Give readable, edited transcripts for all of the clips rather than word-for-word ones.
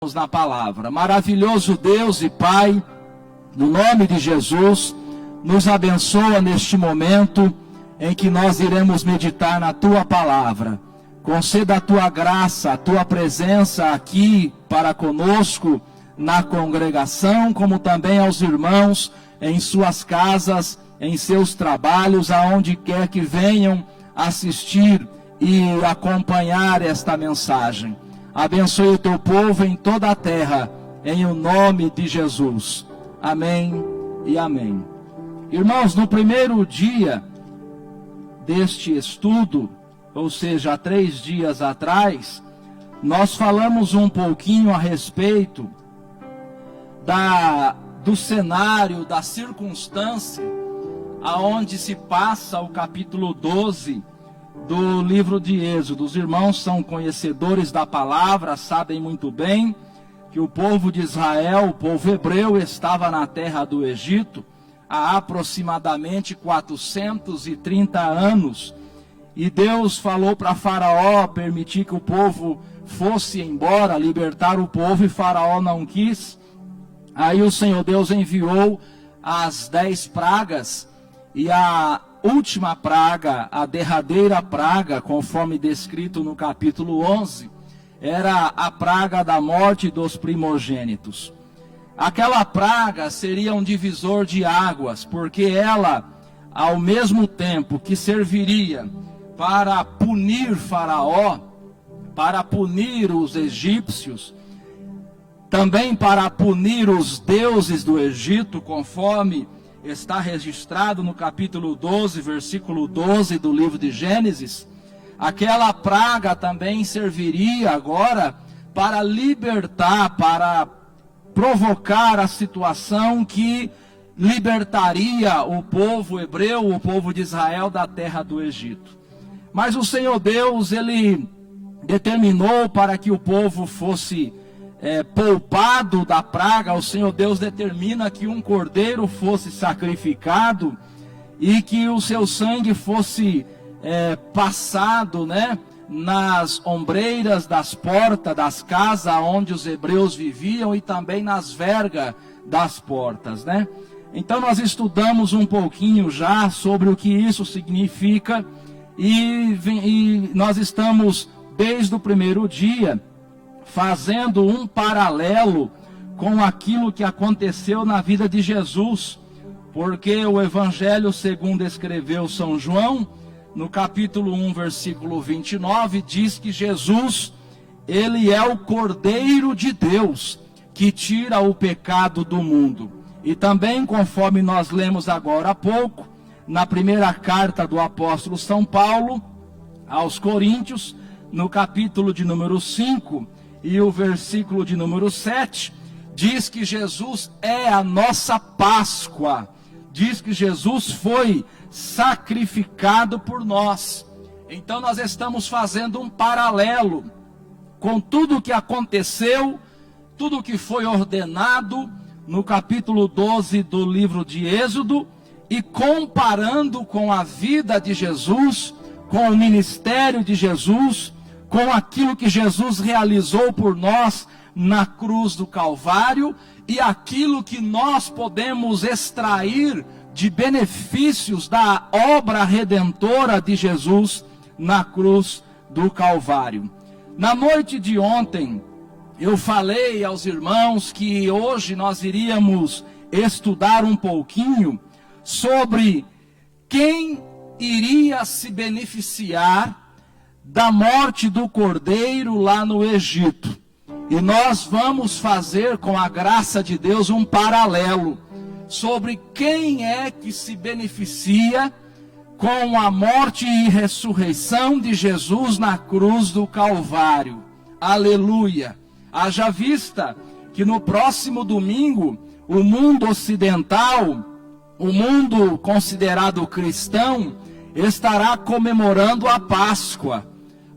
Na palavra. Maravilhoso Deus e Pai, no nome de Jesus, nos abençoa neste momento em que nós iremos meditar na Tua palavra. Conceda a Tua graça, a Tua presença aqui para conosco na congregação, como também aos irmãos em suas casas, em seus trabalhos, aonde quer que venham assistir e acompanhar esta mensagem. Abençoe o teu povo em toda a terra, em o nome de Jesus. Amém e amém. Irmãos, no primeiro dia deste estudo, ou seja, há 3 dias atrás, nós falamos um pouquinho a respeito do cenário, da circunstância, aonde se passa o capítulo 12 do livro de Êxodo. Os irmãos são conhecedores da palavra, sabem muito bem que o povo de Israel, o povo hebreu, estava na terra do Egito há aproximadamente 430 anos. E Deus falou para Faraó permitir que o povo fosse embora, libertar o povo, e Faraó não quis. Aí o Senhor Deus enviou as 10 pragas, e a última praga, a derradeira praga, conforme descrito no capítulo 11, era a praga da morte dos primogênitos. Aquela praga seria um divisor de águas, porque ela, ao mesmo tempo que serviria para punir Faraó, para punir os egípcios, também para punir os deuses do Egito, conforme está registrado no capítulo 12, versículo 12 do livro de Gênesis. Aquela praga também serviria agora para libertar, para provocar a situação que libertaria o povo hebreu, o povo de Israel, da terra do Egito. Mas o Senhor Deus, Ele determinou para que o povo fosse poupado da praga. O Senhor Deus determina que um cordeiro fosse sacrificado e que o seu sangue fosse passado, nas ombreiras das portas das casas onde os hebreus viviam, e também nas vergas das portas, Então nós um pouquinho já sobre o que isso significa, e nós estamos desde o primeiro dia fazendo um paralelo com aquilo que aconteceu na vida de Jesus, porque o Evangelho segundo escreveu São João, no capítulo 1, versículo 29, diz que Jesus, Ele é o Cordeiro de Deus, que tira o pecado do mundo. E também, conforme nós lemos agora há pouco, na primeira carta do apóstolo São Paulo aos Coríntios, no capítulo de número 5, e o versículo de número 7, diz que Jesus é a nossa Páscoa. Diz que Jesus foi sacrificado por nós. Então nós estamos fazendo um paralelo com tudo o que aconteceu, tudo o que foi ordenado no capítulo 12 do livro de Êxodo, e comparando com a vida de Jesus, com o ministério de Jesus, com aquilo que Jesus realizou por nós na cruz do Calvário, e aquilo que nós podemos extrair de benefícios da obra redentora de Jesus na cruz do Calvário. Na noite de ontem, eu falei aos irmãos que hoje nós iríamos estudar um pouquinho sobre quem iria se beneficiar da morte do cordeiro lá no Egito. E nós vamos fazer, com a graça de Deus, um paralelo sobre quem é que se beneficia com a morte e ressurreição de Jesus na cruz do Calvário. Aleluia! Haja vista que no próximo domingo, o mundo ocidental, o mundo considerado cristão, estará comemorando a Páscoa.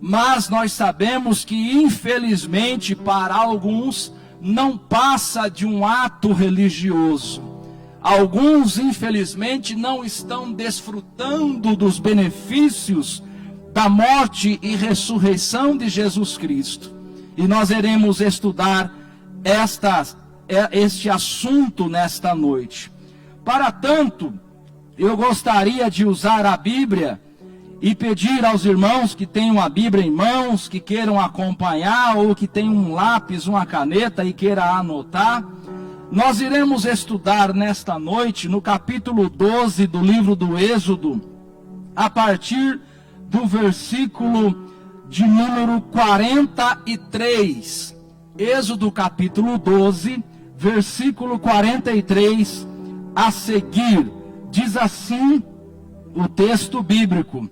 Mas nós sabemos que, infelizmente, para alguns, não passa de um ato religioso. Alguns, infelizmente, não estão desfrutando dos benefícios da morte e ressurreição de Jesus Cristo. E nós iremos estudar este assunto nesta noite. Para tanto, eu gostaria de usar a Bíblia e pedir aos irmãos que tenham a Bíblia em mãos, que queiram acompanhar, ou que tenham um lápis, uma caneta e queiram anotar. Nós iremos estudar nesta noite no capítulo 12 do livro do Êxodo, a partir do versículo de número 43. Êxodo capítulo 12, versículo 43 a seguir. Diz assim o texto bíblico: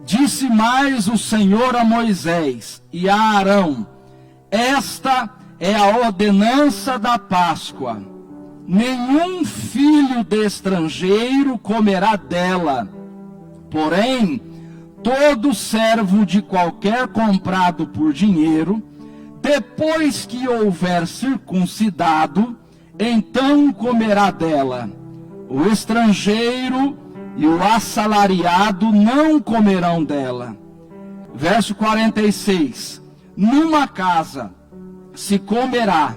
Disse mais o Senhor a Moisés e a Arão: Esta é a ordenança da Páscoa. Nenhum filho de estrangeiro comerá dela. Porém, todo servo de qualquer comprado por dinheiro, depois que houver circuncidado, então comerá dela. O estrangeiro e o assalariado não comerão dela. Verso 46. Numa casa se comerá,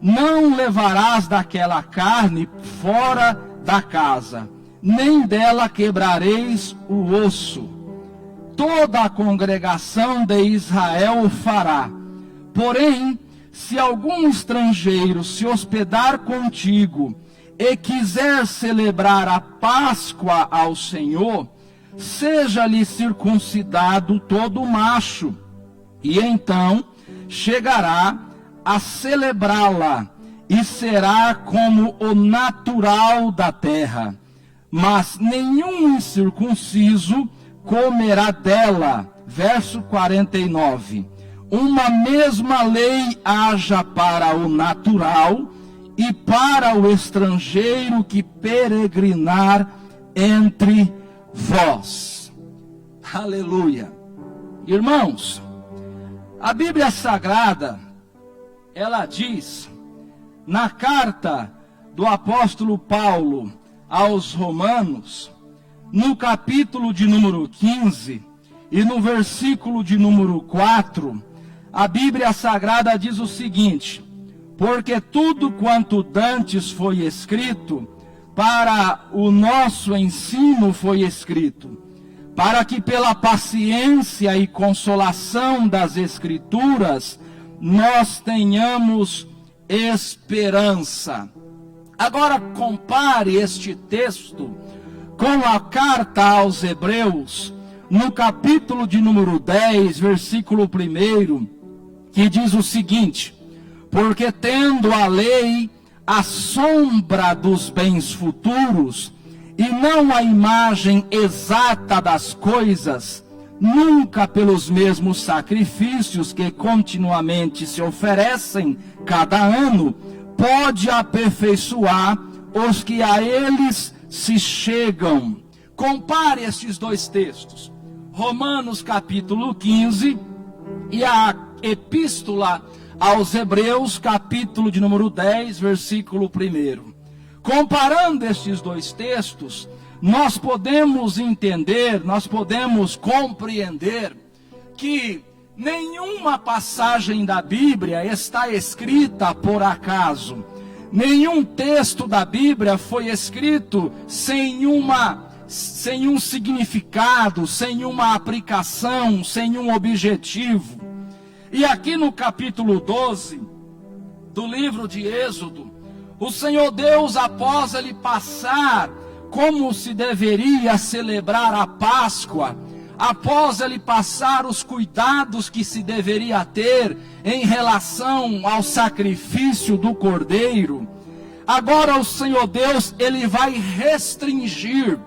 não levarás daquela carne fora da casa, nem dela quebrareis o osso. Toda a congregação de Israel o fará. Porém, se algum estrangeiro se hospedar contigo e quiser celebrar a Páscoa ao Senhor, seja-lhe circuncidado todo macho, e então chegará a celebrá-la, e será como o natural da terra. Mas nenhum incircunciso comerá dela. Verso 49. Uma mesma lei haja para o natural e para o estrangeiro que peregrinar entre vós. Aleluia. Irmãos, a Bíblia Sagrada, ela diz, na carta do apóstolo Paulo aos Romanos, no capítulo de número 15 e no versículo de número 4, a Bíblia Sagrada diz o seguinte: porque tudo quanto dantes foi escrito, para o nosso ensino foi escrito, para que pela paciência e consolação das Escrituras, nós tenhamos esperança. Agora compare este texto com a carta aos Hebreus, no capítulo de número 10, versículo 1, que diz o seguinte: porque tendo a lei a sombra dos bens futuros, e não a imagem exata das coisas, nunca pelos mesmos sacrifícios que continuamente se oferecem cada ano, pode aperfeiçoar os que a eles se chegam. Compare estes dois textos, Romanos capítulo 15 e a epístola aos Hebreus, capítulo de número 10, versículo 1. Comparando estes dois textos, nós podemos entender, nós podemos compreender que nenhuma passagem da Bíblia está escrita por acaso. Nenhum texto da Bíblia foi escrito sem um significado, sem uma aplicação, sem um objetivo. E aqui no capítulo 12 do livro de Êxodo, o Senhor Deus, após ele passar como se deveria celebrar a Páscoa, após ele passar os cuidados que se deveria ter em relação ao sacrifício do cordeiro, agora o Senhor Deus, ele vai restringir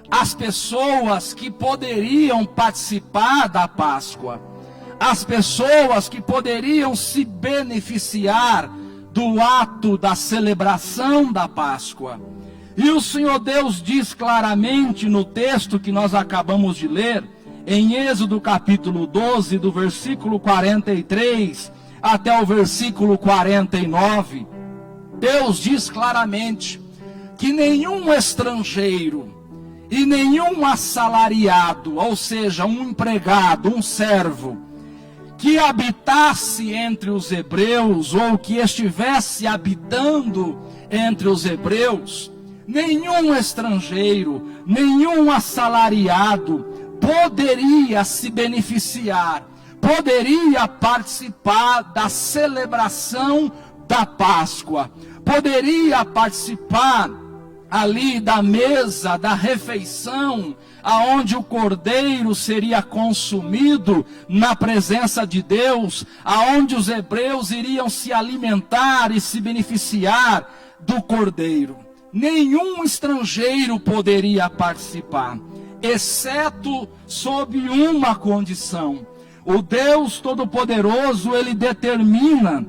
as pessoas que poderiam participar da Páscoa, as pessoas que poderiam se beneficiar do ato da celebração da Páscoa. E o Senhor Deus diz claramente no texto que nós acabamos de ler, em Êxodo capítulo 12, do versículo 43 até o versículo 49, Deus diz claramente que nenhum estrangeiro e nenhum assalariado, ou seja, um empregado, um servo, que habitasse entre os hebreus, ou que estivesse habitando entre os hebreus, nenhum estrangeiro, nenhum assalariado poderia se beneficiar, poderia participar da celebração da Páscoa, poderia participar ali da mesa, da refeição, aonde o cordeiro seria consumido na presença de Deus, aonde os hebreus iriam se alimentar e se beneficiar do cordeiro. Nenhum estrangeiro poderia participar, exceto sob uma condição. O Deus Todo-Poderoso, ele determina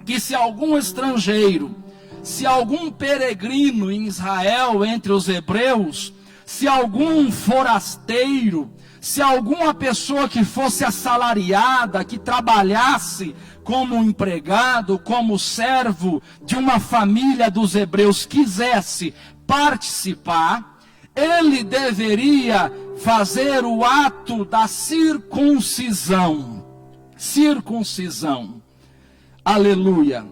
que se algum estrangeiro, se algum peregrino em Israel entre os hebreus, se algum forasteiro, se alguma pessoa que fosse assalariada, que trabalhasse como empregado, como servo de uma família dos hebreus, quisesse participar, ele deveria fazer o ato da circuncisão. Circuncisão. Aleluia.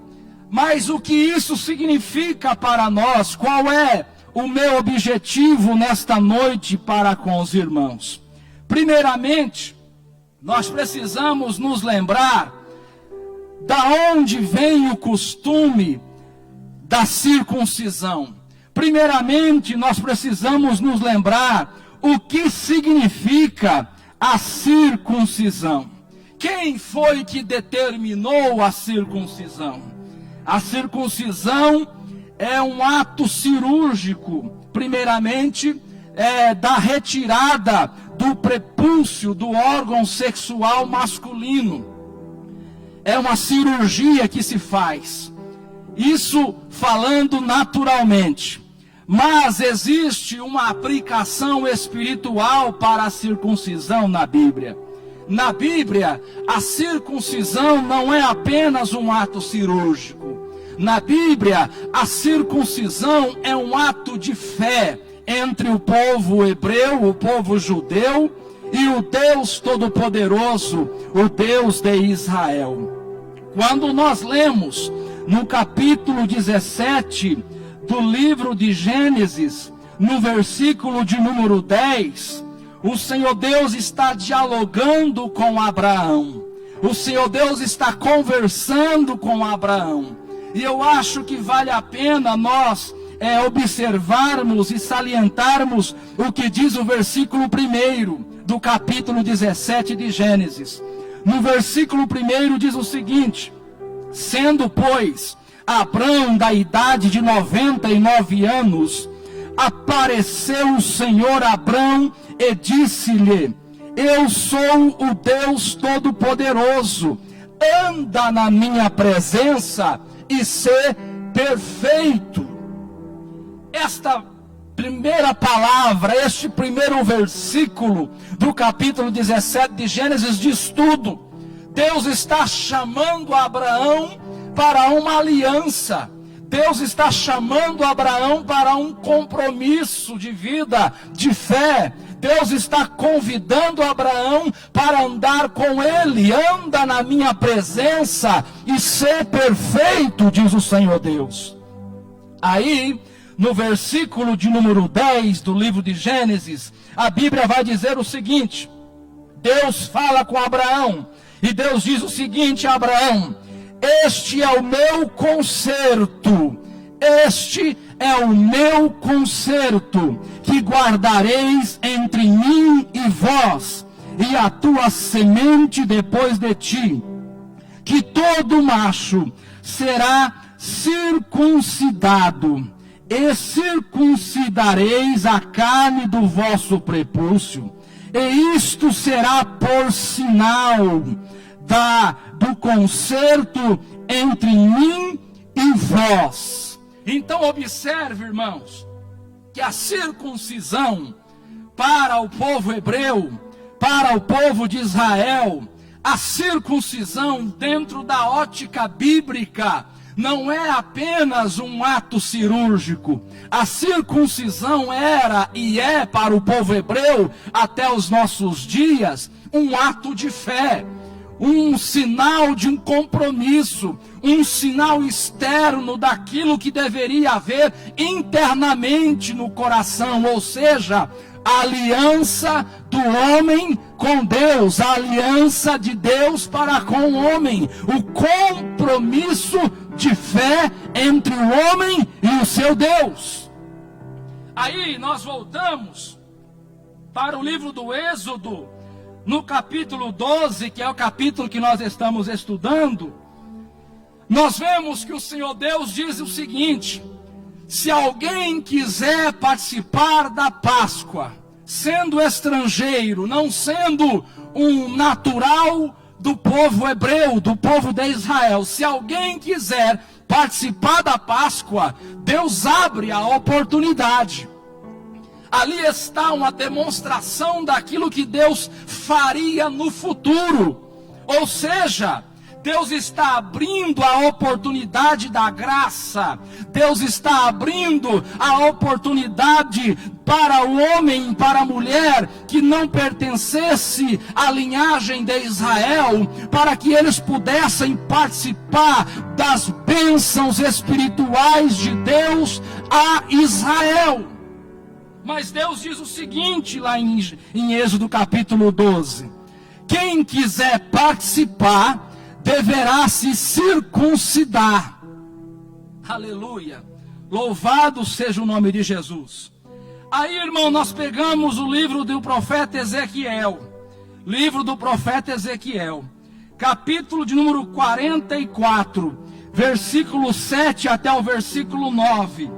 Mas o que isso significa para nós? Qual é o meu objetivo nesta noite para com os irmãos? Primeiramente, nós precisamos nos lembrar da onde vem o costume da circuncisão. Primeiramente, nós precisamos nos lembrar o que significa a circuncisão. Quem foi que determinou a circuncisão? A circuncisão é um ato cirúrgico, primeiramente, da retirada do prepúcio do órgão sexual masculino. É uma cirurgia que se faz. Isso falando naturalmente. Mas existe uma aplicação espiritual para a circuncisão na Bíblia. Na Bíblia, a circuncisão não é apenas um ato cirúrgico. Na Bíblia, a circuncisão é um ato de fé entre o povo hebreu, o povo judeu, e o Deus Todo-Poderoso, o Deus de Israel. Quando nós lemos no capítulo 17 do livro de Gênesis, no versículo de número 10, o Senhor Deus está dialogando com Abraão. O Senhor Deus está conversando com Abraão. E eu acho que vale a pena nós observarmos e salientarmos o que diz o versículo 1 do capítulo 17 de Gênesis. No versículo 1 diz o seguinte: sendo, pois, Abrão da idade de 99 anos, apareceu o Senhor a Abrão e disse-lhe: eu sou o Deus Todo-Poderoso, anda na minha presença e ser perfeito. Esta primeira palavra, este primeiro versículo do capítulo 17 de Gênesis diz tudo. Deus está chamando Abraão para uma aliança. Deus está chamando Abraão para um compromisso de vida, de fé. Deus está convidando Abraão para andar com ele. Anda na minha presença e ser perfeito, diz o Senhor Deus. Aí, no versículo de número 10 do livro de Gênesis, a Bíblia vai dizer o seguinte: Deus fala com Abraão, e Deus diz o seguinte a Abraão: este é o meu concerto, este é o meu concerto, que guardareis entre mim e vós, e a tua semente depois de ti, que todo macho será circuncidado, e circuncidareis a carne do vosso prepúcio, e isto será por sinal do concerto entre mim e vós. Então observe, irmãos, que a circuncisão para o povo hebreu, para o povo de Israel, a circuncisão dentro da ótica bíblica não é apenas um ato cirúrgico. A circuncisão era e é para o povo hebreu até os nossos dias um ato de fé, um sinal de um compromisso, um sinal externo daquilo que deveria haver internamente no coração, ou seja, a aliança do homem com Deus, a aliança de Deus para com o homem, o compromisso de fé entre o homem e o seu Deus. Aí nós voltamos para o livro do Êxodo, no capítulo 12, que é o capítulo que nós estamos estudando. Nós vemos que o Senhor Deus diz o seguinte: se alguém quiser participar da Páscoa, sendo estrangeiro, não sendo um natural do povo hebreu, do povo de Israel, se alguém quiser participar da Páscoa, Deus abre a oportunidade. Ali está uma demonstração daquilo que Deus faria no futuro. Ou seja, Deus está abrindo a oportunidade da graça. Deus está abrindo a oportunidade para o homem e para a mulher que não pertencesse à linhagem de Israel, para que eles pudessem participar das bênçãos espirituais de Deus a Israel. Mas Deus diz o seguinte lá em Êxodo capítulo 12: quem quiser participar deverá se circuncidar. Aleluia, louvado seja o nome de Jesus. Aí, irmão, nós pegamos o livro do profeta Ezequiel, capítulo de número 44, versículo 7 até o versículo 9.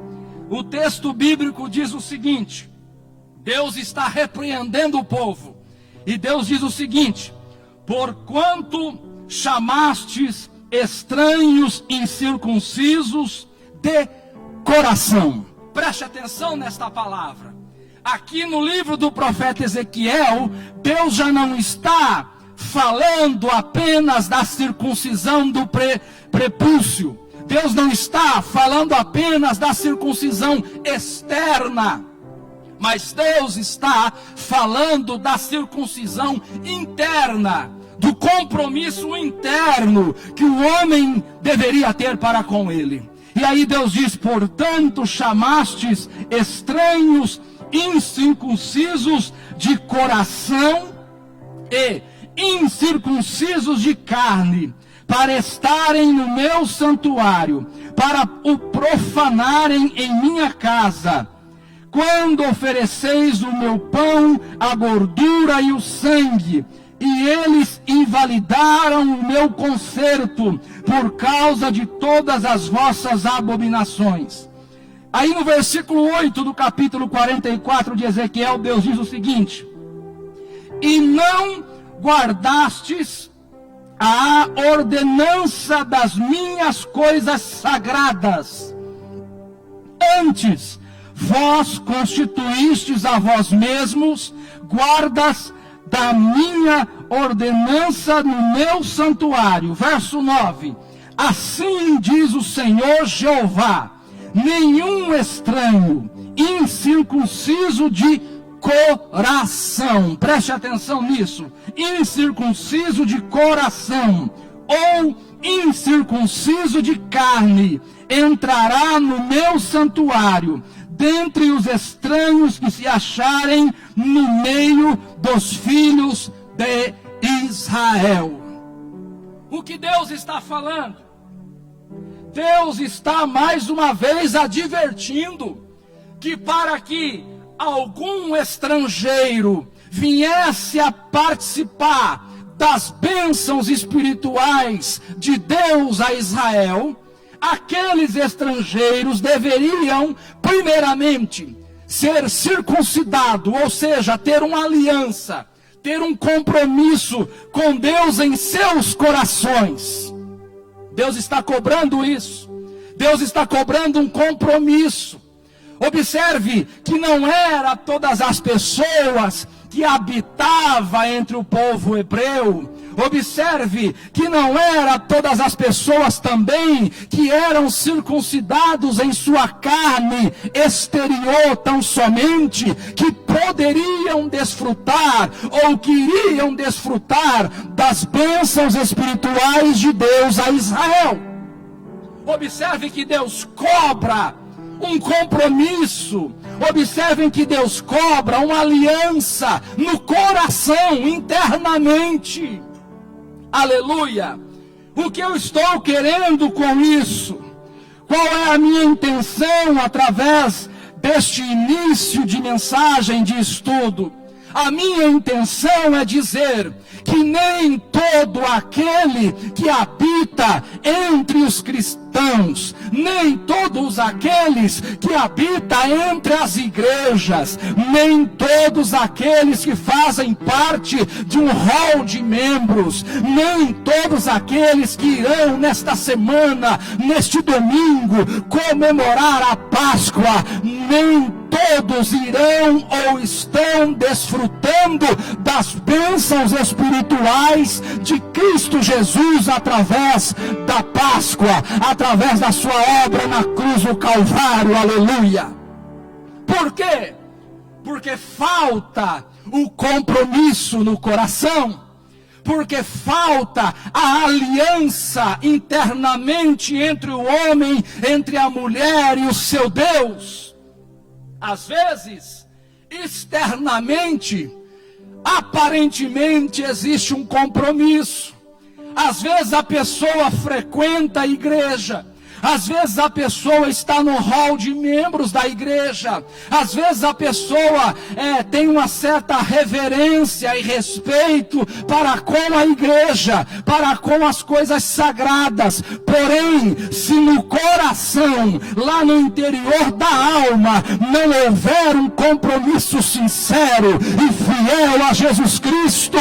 O texto bíblico diz o seguinte: Deus está repreendendo o povo, e Deus diz o seguinte: porquanto chamastes estranhos incircuncisos de coração. Preste atenção nesta palavra. Aqui no livro do profeta Ezequiel, Deus já não está falando apenas da circuncisão do prepúcio. Deus não está falando apenas da circuncisão externa, mas Deus está falando da circuncisão interna, do compromisso interno que o homem deveria ter para com ele. E aí Deus diz: portanto chamastes estranhos incircuncisos de coração e incircuncisos de carne, para estarem no meu santuário, para o profanarem em minha casa. Quando ofereceis o meu pão, a gordura e o sangue, e eles invalidaram o meu concerto, por causa de todas as vossas abominações. Aí no versículo 8 do capítulo 44 de Ezequiel, Deus diz o seguinte: e não guardastes a ordenança das minhas coisas sagradas, antes vós constituístes a vós mesmos guardas da minha ordenança no meu santuário. Verso 9: assim diz o Senhor Jeová: nenhum estranho incircunciso de coração, preste atenção nisso, incircunciso de coração ou incircunciso de carne, entrará no meu santuário, dentre os estranhos que se acharem no meio dos filhos de Israel. O que Deus está falando? Deus está mais uma vez advertindo que para que algum estrangeiro viesse a participar das bênçãos espirituais de Deus a Israel, aqueles estrangeiros deveriam, primeiramente, ser circuncidados, ou seja, ter uma aliança, ter um compromisso com Deus em seus corações. Deus está cobrando isso. Deus está cobrando um compromisso. Observe que não era todas as pessoas que habitavam entre o povo hebreu, Observe que não era todas as pessoas também que eram circuncidados em sua carne exterior tão somente, que poderiam desfrutar ou queriam desfrutar das bênçãos espirituais de Deus a Israel. Observe que Deus cobra um compromisso. Observem que Deus cobra uma aliança no coração, internamente. Aleluia! O que eu estou querendo com isso? Qual é a minha intenção através deste início de mensagem de estudo? A minha intenção é dizer que nem todo aquele que habita entre os cristãos, nem todos aqueles que habitam entre as igrejas, nem todos aqueles que fazem parte de um hall de membros, nem todos aqueles que irão nesta semana, neste domingo, comemorar a Páscoa, nem todos irão ou estão desfrutando das bênçãos espirituais de Cristo Jesus através da Páscoa, através da sua obra na cruz do Calvário, aleluia. Por quê? Porque falta o compromisso no coração, porque falta a aliança internamente entre o homem, entre a mulher e o seu Deus. Às vezes, externamente, aparentemente existe um compromisso. Às vezes a pessoa frequenta a igreja. Às vezes a pessoa está no hall de membros da igreja. Às vezes a pessoa tem uma certa reverência e respeito para com a igreja, para com as coisas sagradas. Porém, se no coração, lá no interior da alma, não houver um compromisso sincero e fiel a Jesus Cristo,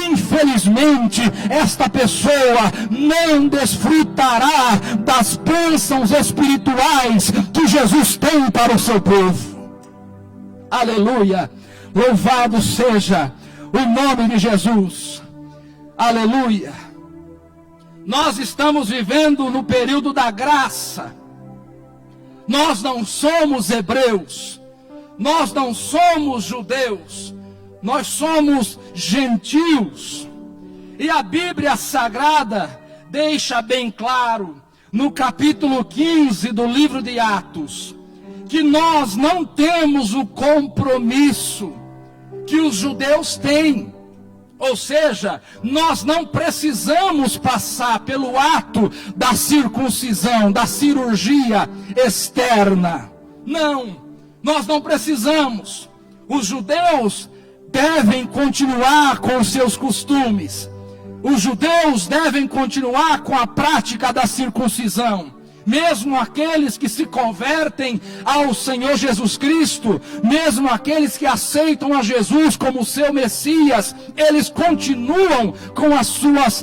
infelizmente, esta pessoa não desfrutará das bênçãos espirituais que Jesus tem para o seu povo. Aleluia! Louvado seja o nome de Jesus. Aleluia! Nós estamos vivendo no período da graça. Nós não somos hebreus, nós não somos judeus, nós somos gentios. E a Bíblia Sagrada deixa bem claro, no capítulo 15 do livro de Atos, que nós não temos o compromisso que os judeus têm. Ou seja, nós não precisamos passar pelo ato da circuncisão, da cirurgia externa. Não, nós não precisamos. Os judeus devem continuar com os seus costumes. Os judeus devem continuar com a prática da circuncisão. Mesmo aqueles que se convertem ao Senhor Jesus Cristo, mesmo aqueles que aceitam a Jesus como seu Messias, eles continuam com as suas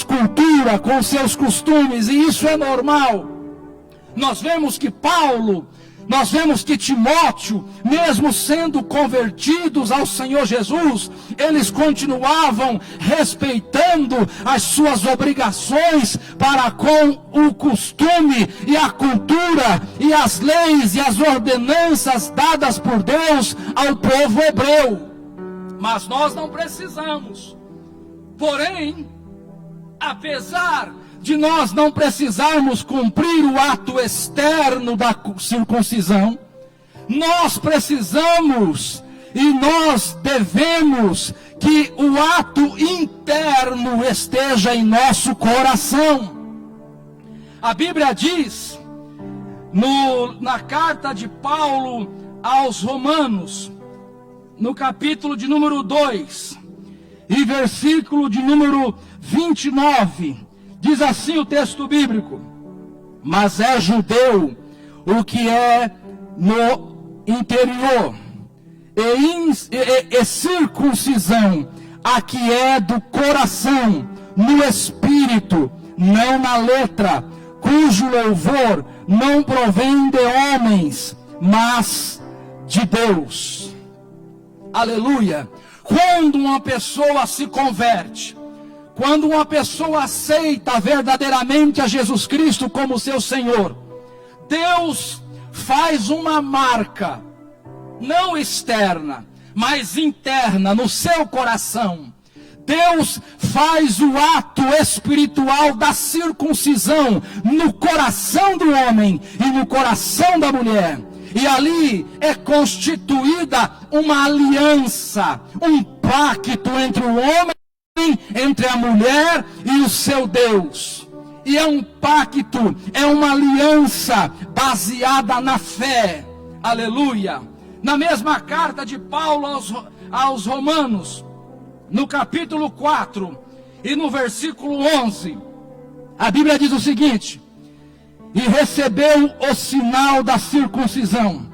culturas, com os seus costumes, e isso é normal. Nós vemos que nós vemos que Timóteo, mesmo sendo convertidos ao Senhor Jesus, eles continuavam respeitando as suas obrigações para com o costume e a cultura e as leis e as ordenanças dadas por Deus ao povo hebreu. Mas nós não precisamos. Porém, apesar de nós não precisarmos cumprir o ato externo da circuncisão, nós precisamos e nós devemos que o ato interno esteja em nosso coração. A Bíblia diz, na carta de Paulo aos Romanos, no capítulo de número 2, e versículo de número 29, diz assim o texto bíblico: mas é judeu o que é no interior, e circuncisão a que é do coração, no espírito, não na letra, cujo louvor não provém de homens, mas de Deus. Aleluia! Quando uma pessoa se converte, Quando uma pessoa aceita verdadeiramente a Jesus Cristo como seu Senhor, Deus faz uma marca, não externa, mas interna, no seu coração. Deus faz o ato espiritual da circuncisão no coração do homem e no coração da mulher. E ali é constituída uma aliança, um pacto entre o homem, entre a mulher e o seu Deus. E é um pacto, é uma aliança baseada na fé. Aleluia. Na mesma carta de Paulo aos Romanos, no capítulo 4 e no versículo 11, a Bíblia diz o seguinte: e recebeu o sinal da circuncisão,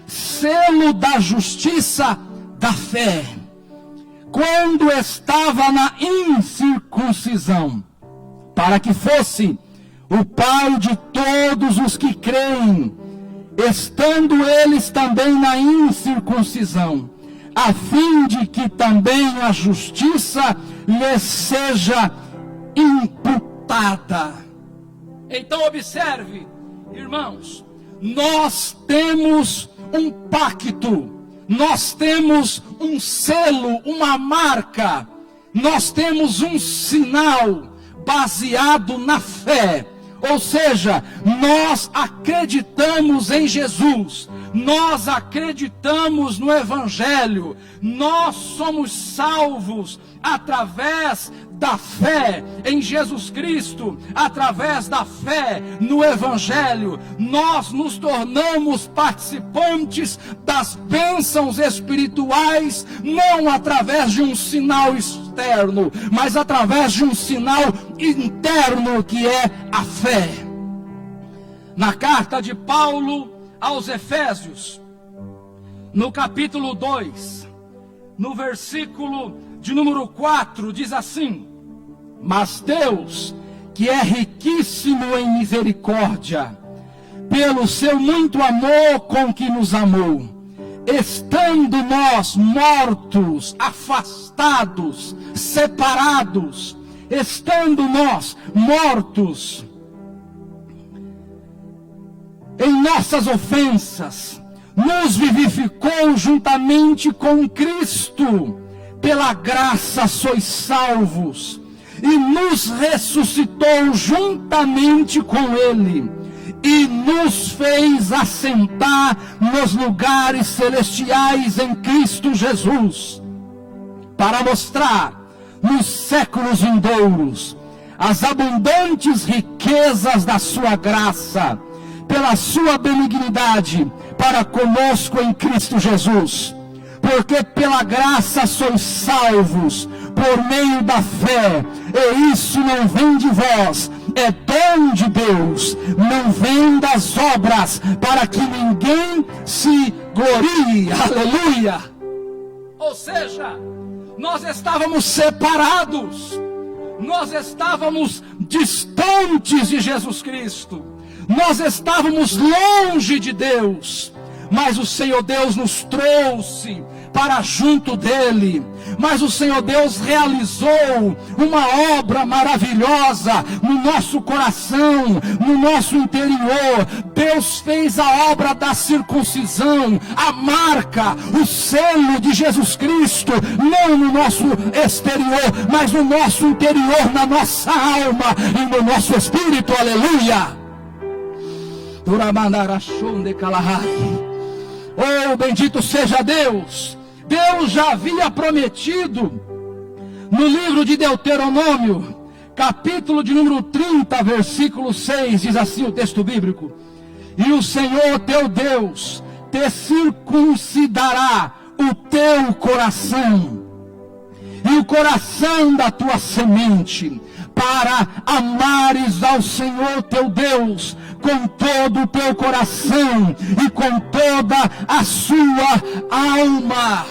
selo da justiça da fé, quando estava na incircuncisão, para que fosse o pai de todos os que creem, estando eles também na incircuncisão, a fim de que também a justiça lhes seja imputada. Então observe, irmãos, nós temos um pacto, nós temos um selo, uma marca, nós temos um sinal baseado na fé. Ou seja, nós acreditamos em Jesus, nós acreditamos no Evangelho, nós somos salvos através da fé em Jesus Cristo, através da fé no Evangelho. Nós nos tornamos participantes das bênçãos espirituais, não através de um sinal externo, mas através de um sinal interno, que é a fé. Na carta de Paulo aos Efésios, no capítulo 2, no versículo de número 4, diz assim: mas Deus, que é riquíssimo em misericórdia, pelo seu muito amor com que nos amou, estando nós mortos, afastados, separados, estando nós mortos em nossas ofensas, nos vivificou juntamente com Cristo. Pela graça sois salvos, e nos ressuscitou juntamente com Ele, e nos fez assentar nos lugares celestiais em Cristo Jesus, para mostrar nos séculos vindouros as abundantes riquezas da sua graça, pela sua benignidade para conosco em Cristo Jesus. Porque pela graça sois salvos, por meio da fé, e isso não vem de vós, é dom de Deus, não vem das obras, para que ninguém se glorie. Aleluia! Ou seja, nós estávamos separados, nós estávamos distantes de Jesus Cristo, nós estávamos longe de Deus, mas o Senhor Deus nos trouxe para junto dele. Mas o Senhor Deus realizou uma obra maravilhosa no nosso coração, no nosso interior. Deus fez a obra da circuncisão, a marca, o selo de Jesus Cristo, não no nosso exterior, mas no nosso interior, na nossa alma e no nosso espírito. Aleluia! Oh, bendito seja Deus! Deus já havia prometido no livro de Deuteronômio, capítulo de número 30, versículo 6, diz assim o texto bíblico: e o Senhor teu Deus te circuncidará o teu coração e o coração da tua semente, para amares ao Senhor teu Deus com todo o teu coração e com toda a sua alma.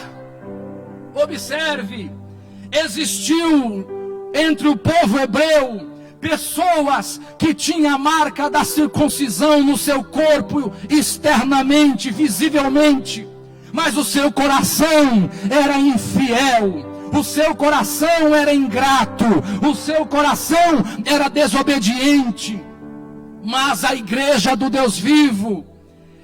Observe, existiu entre o povo hebreu pessoas que tinham a marca da circuncisão no seu corpo, externamente, visivelmente, mas o seu coração era infiel. o seu coração era ingrato, o seu coração era desobediente. Mas a igreja do Deus vivo,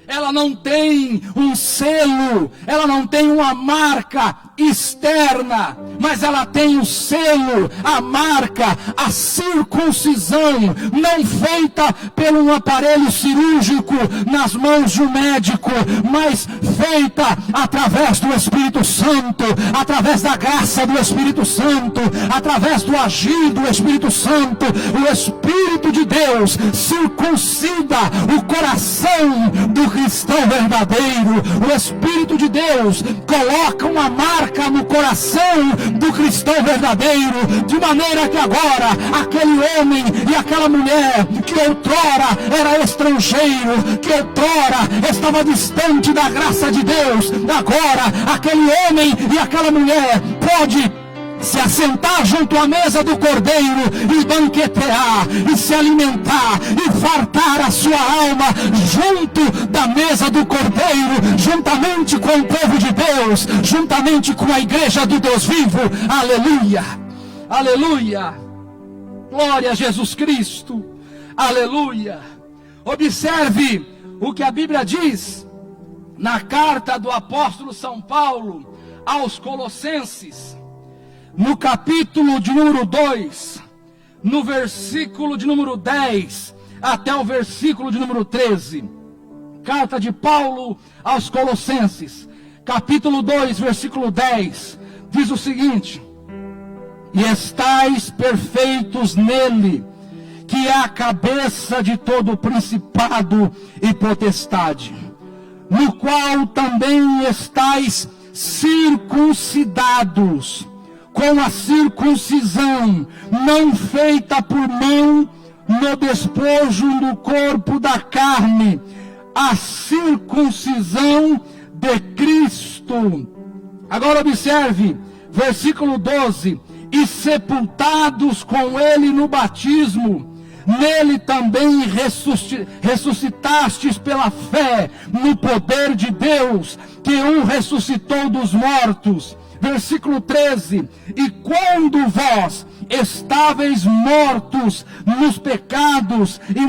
ela não tem um selo, ela não tem uma marca externa, mas ela tem o selo, a marca, a circuncisão, não feita por um aparelho cirúrgico nas mãos de um médico, mas feita através do Espírito Santo, através da graça do Espírito Santo, através do agir do Espírito Santo. O Espírito de Deus circuncida o coração do cristão verdadeiro. O Espírito de Deus coloca uma marca no coração do cristão verdadeiro, de maneira que agora aquele homem e aquela mulher que outrora era estrangeiro, que outrora estava distante da graça de Deus, agora aquele homem e aquela mulher pode se assentar junto à mesa do Cordeiro e banquetear, e se alimentar, e fartar a sua alma junto da mesa do Cordeiro, juntamente com o povo de Deus, juntamente com a igreja do Deus vivo. Aleluia, aleluia, glória a Jesus Cristo, aleluia. Observe o que a Bíblia diz na carta do apóstolo São Paulo aos Colossenses, no capítulo de número 2, no versículo de número 10, até o versículo de número 13. Carta de Paulo aos Colossenses, capítulo 2, versículo 10, diz o seguinte: e estais perfeitos nele, que é a cabeça de todo principado e potestade, no qual também estais circuncidados, com a circuncisão não feita por mão, no despojo do corpo da carne, a circuncisão de Cristo. Agora observe, versículo 12: e sepultados com ele no batismo, nele também ressuscitastes pela fé no poder de Deus, que o ressuscitou dos mortos. Versículo 13: e quando vós estáveis mortos nos pecados e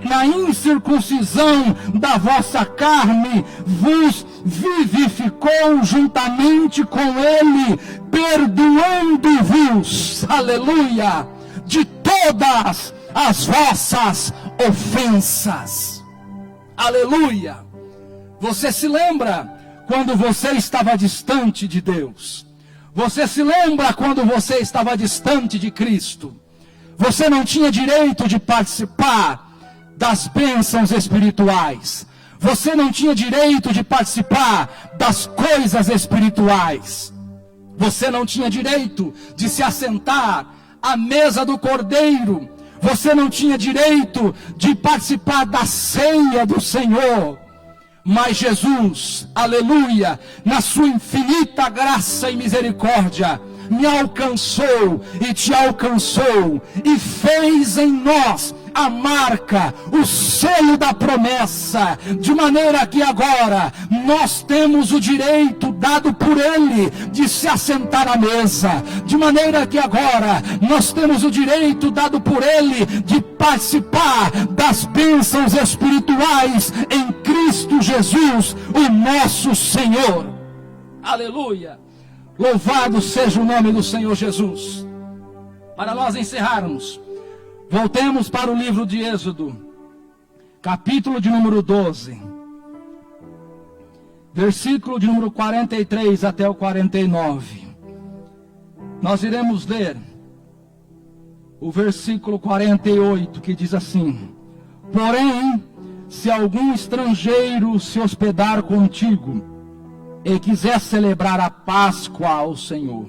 na incircuncisão da vossa carne, vos vivificou juntamente com ele, perdoando-vos, aleluia, de todas as vossas ofensas. Aleluia. Você se lembra quando você estava distante de Deus? Você se lembra quando você estava distante de Cristo? Você não tinha direito de participar das bênçãos espirituais. Você não tinha direito de participar das coisas espirituais. Você não tinha direito de se assentar à mesa do Cordeiro. Você não tinha direito de participar da ceia do Senhor. Mas Jesus, aleluia, na sua infinita graça e misericórdia, me alcançou e te alcançou, e fez em nós a marca, o selo da promessa, de maneira que agora nós temos o direito dado por Ele de se assentar à mesa, de maneira que agora nós temos o direito dado por Ele de participar das bênçãos espirituais em Cristo Jesus, o nosso Senhor. Aleluia! Louvado seja o nome do Senhor Jesus. Para nós encerrarmos, voltemos para o livro de Êxodo, capítulo de número 12, versículo de número 43 até o 49. Nós iremos ler o versículo 48, que diz assim: porém, se algum estrangeiro se hospedar contigo e quiser celebrar a Páscoa ao Senhor,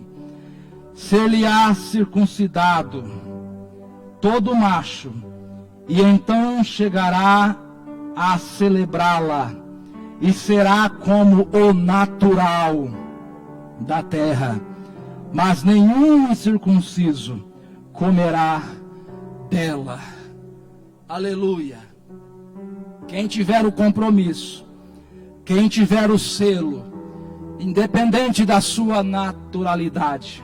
ser-lhe-á circuncidado todo macho, e então chegará a celebrá-la, e será como o natural da terra, mas nenhum incircunciso comerá dela. Aleluia. Quem tiver o compromisso, quem tiver o selo, independente da sua naturalidade,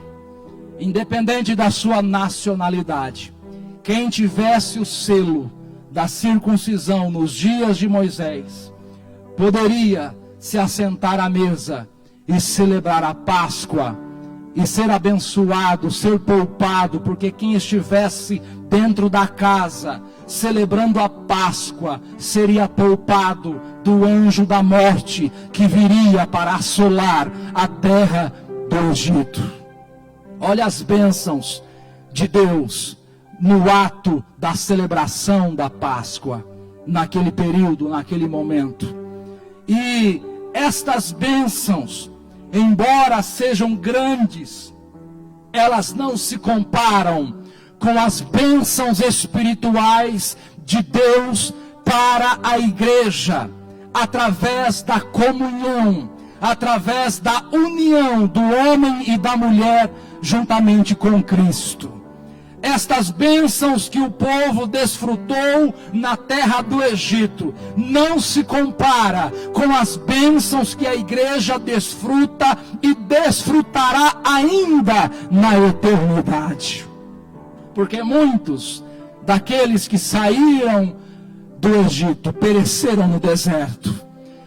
independente da sua nacionalidade, quem tivesse o selo da circuncisão nos dias de Moisés, poderia se assentar à mesa e celebrar a Páscoa, e ser abençoado, ser poupado, porque quem estivesse dentro da casa, celebrando a Páscoa, seria poupado do anjo da morte, que viria para assolar a terra do Egito. Olha as bênçãos de Deus no ato da celebração da Páscoa, naquele período, naquele momento. E estas bênçãos, embora sejam grandes, elas não se comparam com as bênçãos espirituais de Deus para a igreja, através da comunhão, através da união do homem e da mulher juntamente com Cristo. Estas bênçãos que o povo desfrutou na terra do Egito não se compara com as bênçãos que a igreja desfruta e desfrutará ainda na eternidade. Porque muitos daqueles que saíram do Egito pereceram no deserto,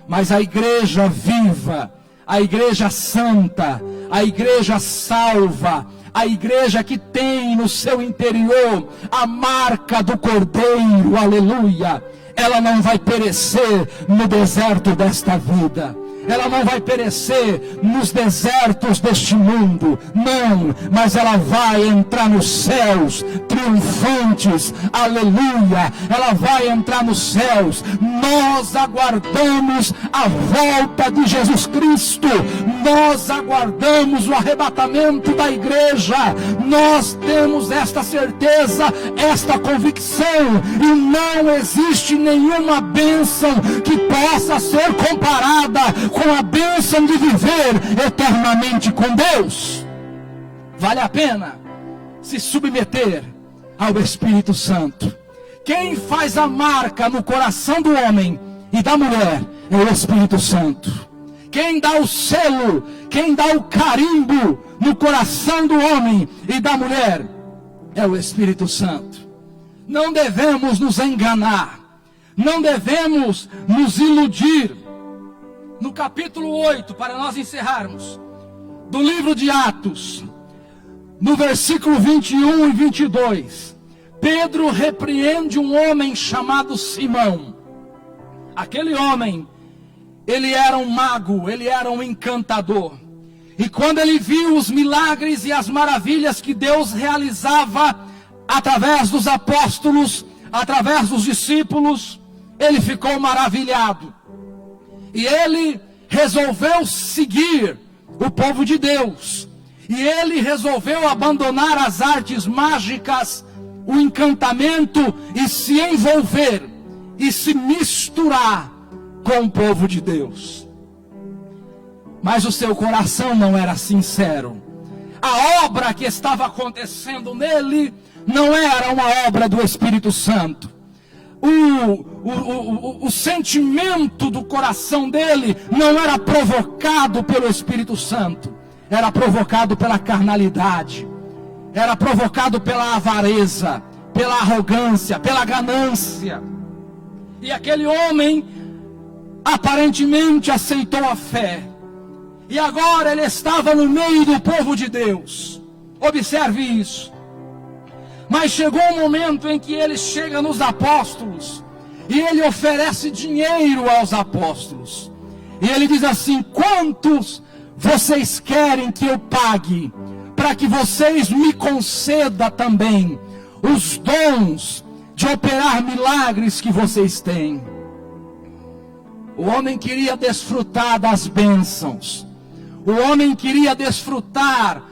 mas a igreja viva, a igreja santa, a igreja salva, a igreja que tem no seu interior a marca do Cordeiro, aleluia, ela não vai perecer no deserto desta vida. Ela não vai perecer nos desertos deste mundo, não, mas ela vai entrar nos céus triunfantes, aleluia, ela vai entrar nos céus. Nós aguardamos a volta de Jesus Cristo, nós aguardamos o arrebatamento da igreja, nós temos esta certeza, esta convicção, e não existe nenhuma bênção que possa ser comparada com a bênção de viver eternamente com Deus. Vale a pena se submeter ao Espírito Santo. Quem faz a marca no coração do homem e da mulher é o Espírito Santo. Quem dá o selo, quem dá o carimbo no coração do homem e da mulher é o Espírito Santo. Não devemos nos enganar, não devemos nos iludir. No capítulo 8, para nós encerrarmos, do livro de Atos, no versículo 21 e 22, Pedro repreende um homem chamado Simão. Aquele homem, ele era um mago, ele era um encantador. E quando ele viu os milagres e as maravilhas que Deus realizava através dos apóstolos, através dos discípulos, ele ficou maravilhado. E ele resolveu seguir o povo de Deus. E ele resolveu abandonar as artes mágicas, o encantamento, e se envolver e se misturar com o povo de Deus. Mas o seu coração não era sincero. A obra que estava acontecendo nele não era uma obra do Espírito Santo. O sentimento do coração dele não era provocado pelo Espírito Santo, era provocado pela carnalidade, era provocado pela avareza, pela arrogância, pela ganância. E aquele homem aparentemente aceitou a fé, e agora ele estava no meio do povo de Deus. Observe isso. Mas chegou um momento em que ele chega nos apóstolos, e ele oferece dinheiro aos apóstolos. E ele diz assim: quantos vocês querem que eu pague, para que vocês me concedam também os dons de operar milagres que vocês têm? O homem queria desfrutar das bênçãos. O homem queria desfrutar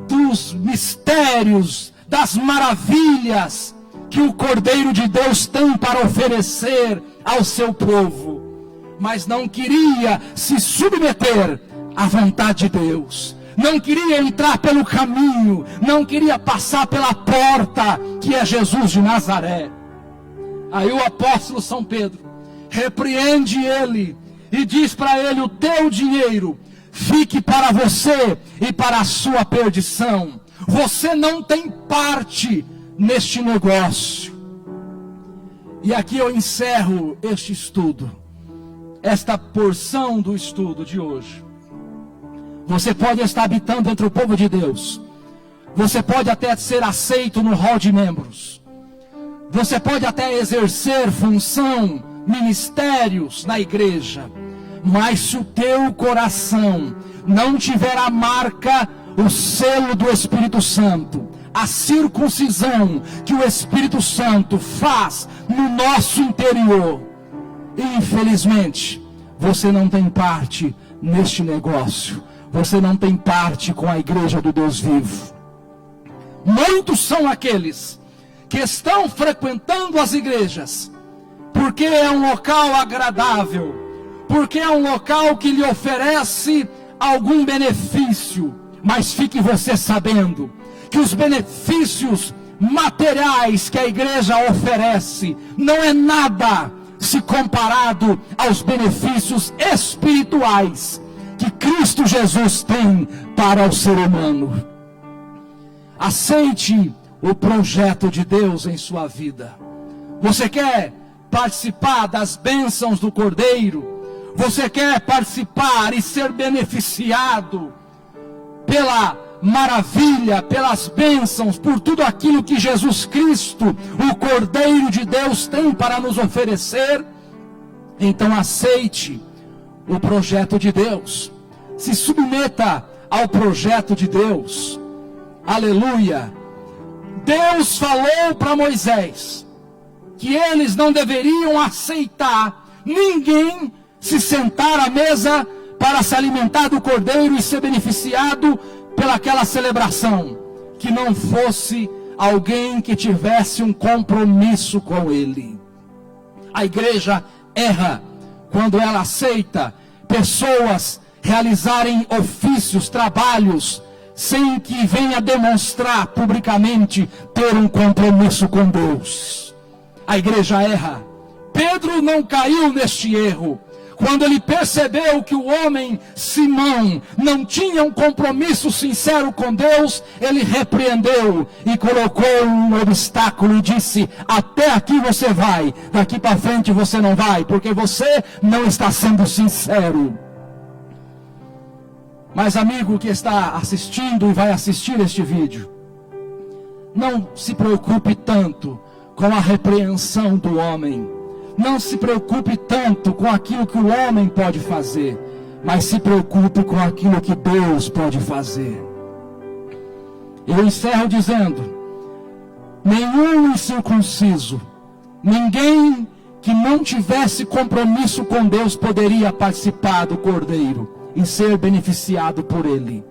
dos mistérios, das maravilhas que o Cordeiro de Deus tem para oferecer ao seu povo, mas não queria se submeter à vontade de Deus, não queria entrar pelo caminho, não queria passar pela porta que é Jesus de Nazaré. Aí o apóstolo São Pedro repreende ele e diz para ele: o teu dinheiro fique para você e para a sua perdição. Você não tem parte neste negócio. E aqui eu encerro este estudo, esta porção do estudo de hoje. Você pode estar habitando entre o povo de Deus. Você pode até ser aceito no hall de membros. Você pode até exercer função, ministérios na igreja. Mas se o teu coração não tiver a marca, o selo do Espírito Santo, a circuncisão que o Espírito Santo faz no nosso interior, infelizmente, você não tem parte neste negócio. Você não tem parte com a igreja do Deus vivo. Muitos são aqueles que estão frequentando as igrejas, porque é um local agradável, porque é um local que lhe oferece algum benefício. Mas fique você sabendo que os benefícios materiais que a igreja oferece não é nada se comparado aos benefícios espirituais que Cristo Jesus tem para o ser humano. Aceite o projeto de Deus em sua vida. Você quer participar das bênçãos do Cordeiro? Você quer participar e ser beneficiado pela maravilha, pelas bênçãos, por tudo aquilo que Jesus Cristo, o Cordeiro de Deus, tem para nos oferecer? Então aceite o projeto de Deus. Se submeta ao projeto de Deus. Aleluia. Deus falou para Moisés que eles não deveriam aceitar ninguém se sentar à mesa para se alimentar do cordeiro e ser beneficiado pelaquela celebração, que não fosse alguém que tivesse um compromisso com ele. A igreja erra quando ela aceita pessoas realizarem ofícios, trabalhos, sem que venha demonstrar publicamente ter um compromisso com Deus. A igreja erra. Pedro não caiu neste erro. Quando ele percebeu que o homem Simão não tinha um compromisso sincero com Deus, ele repreendeu e colocou um obstáculo e disse: até aqui você vai, daqui para frente você não vai, porque você não está sendo sincero. Mas amigo que está assistindo e vai assistir este vídeo, não se preocupe tanto com a repreensão do homem. Não se preocupe tanto com aquilo que o homem pode fazer, mas se preocupe com aquilo que Deus pode fazer. Eu encerro dizendo: nenhum incircunciso, ninguém que não tivesse compromisso com Deus poderia participar do Cordeiro e ser beneficiado por ele.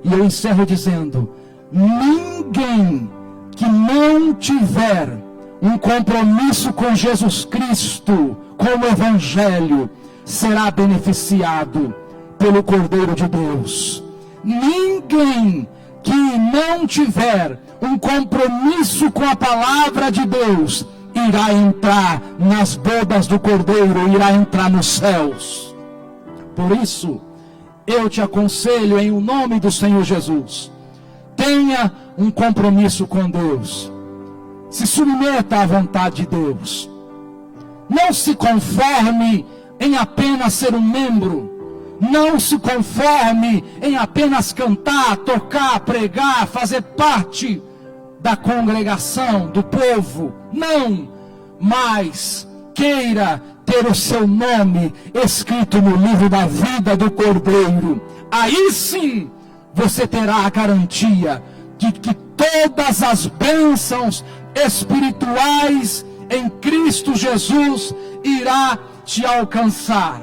E eu encerro dizendo: ninguém que não tiver um compromisso com Jesus Cristo, com o Evangelho, será beneficiado pelo Cordeiro de Deus. Ninguém que não tiver um compromisso com a palavra de Deus irá entrar nas bodas do Cordeiro, irá entrar nos céus. Por isso, eu te aconselho em o nome do Senhor Jesus, tenha um compromisso com Deus. Se submeta à vontade de Deus. Não se conforme em apenas ser um membro. Não se conforme em apenas cantar, tocar, pregar, fazer parte da congregação, do povo. Não, mas queira ter o seu nome escrito no livro da vida do Cordeiro. Aí sim você terá a garantia de que todas as bênçãos espirituais em Cristo Jesus irá te alcançar.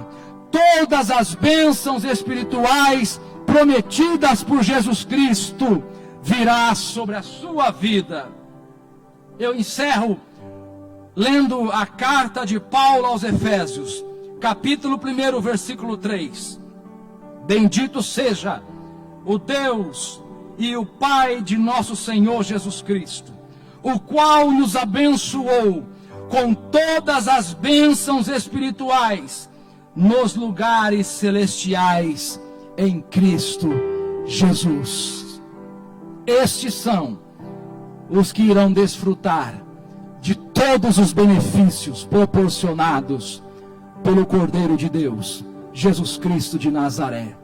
Todas as bênçãos espirituais prometidas por Jesus Cristo virá sobre a sua vida. Eu encerro lendo a carta de Paulo aos Efésios, capítulo 1, versículo 3. Bendito seja o Deus e o Pai de nosso Senhor Jesus Cristo, o qual nos abençoou com todas as bênçãos espirituais nos lugares celestiais em Cristo Jesus. estes são os que irão desfrutar de todos os benefícios proporcionados pelo Cordeiro de Deus, Jesus Cristo de Nazaré.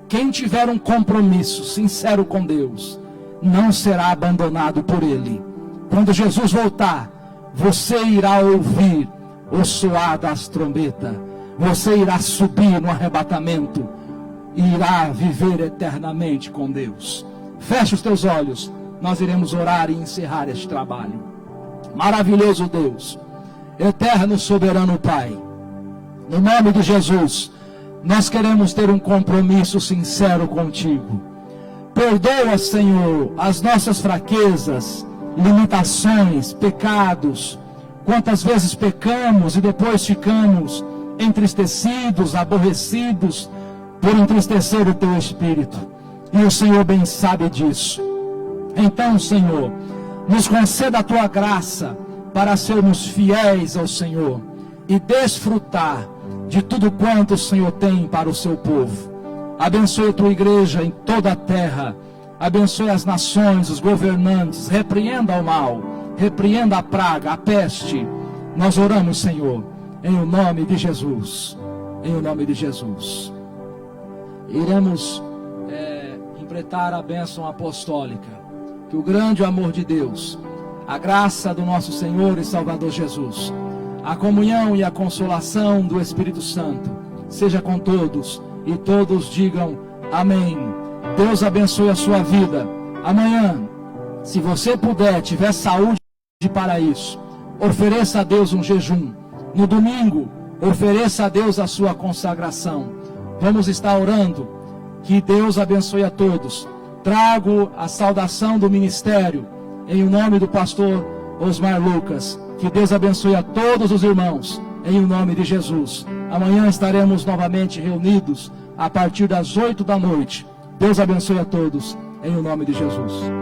Quem tiver um compromisso sincero com Deus, não será abandonado por Ele. Quando Jesus voltar, você irá ouvir o soar das trombetas, você irá subir no arrebatamento e irá viver eternamente com Deus. Feche os teus olhos, nós iremos orar e encerrar este trabalho. Maravilhoso Deus, eterno soberano Pai, no nome de Jesus, nós queremos ter um compromisso sincero contigo. Perdoa, Senhor, as nossas fraquezas, limitações, pecados. Quantas vezes pecamos e depois ficamos entristecidos, aborrecidos por entristecer o teu Espírito. E o Senhor bem sabe disso. Então, Senhor, nos conceda a tua graça para sermos fiéis ao Senhor e desfrutar de tudo quanto o Senhor tem para o seu povo. Abençoe a tua igreja em toda a terra. Abençoe as nações, os governantes. Repreenda o mal, repreenda a praga, a peste. Nós oramos, Senhor, em o nome de Jesus. Em o nome de Jesus. Iremos empreitar a bênção apostólica. Que o grande amor de Deus, a graça do nosso Senhor e Salvador Jesus, a comunhão e a consolação do Espírito Santo, seja com todos, e todos digam amém. Deus abençoe a sua vida. Amanhã, se você puder, tiver saúde para isso, ofereça a Deus um jejum. No domingo, ofereça a Deus a sua consagração. Vamos estar orando. Que Deus abençoe a todos. Trago a saudação do ministério em o nome do pastor Osmar Lucas. Que Deus abençoe a todos os irmãos em o nome de Jesus. Amanhã estaremos novamente reunidos a partir das 8 da noite. Deus abençoe a todos em o nome de Jesus.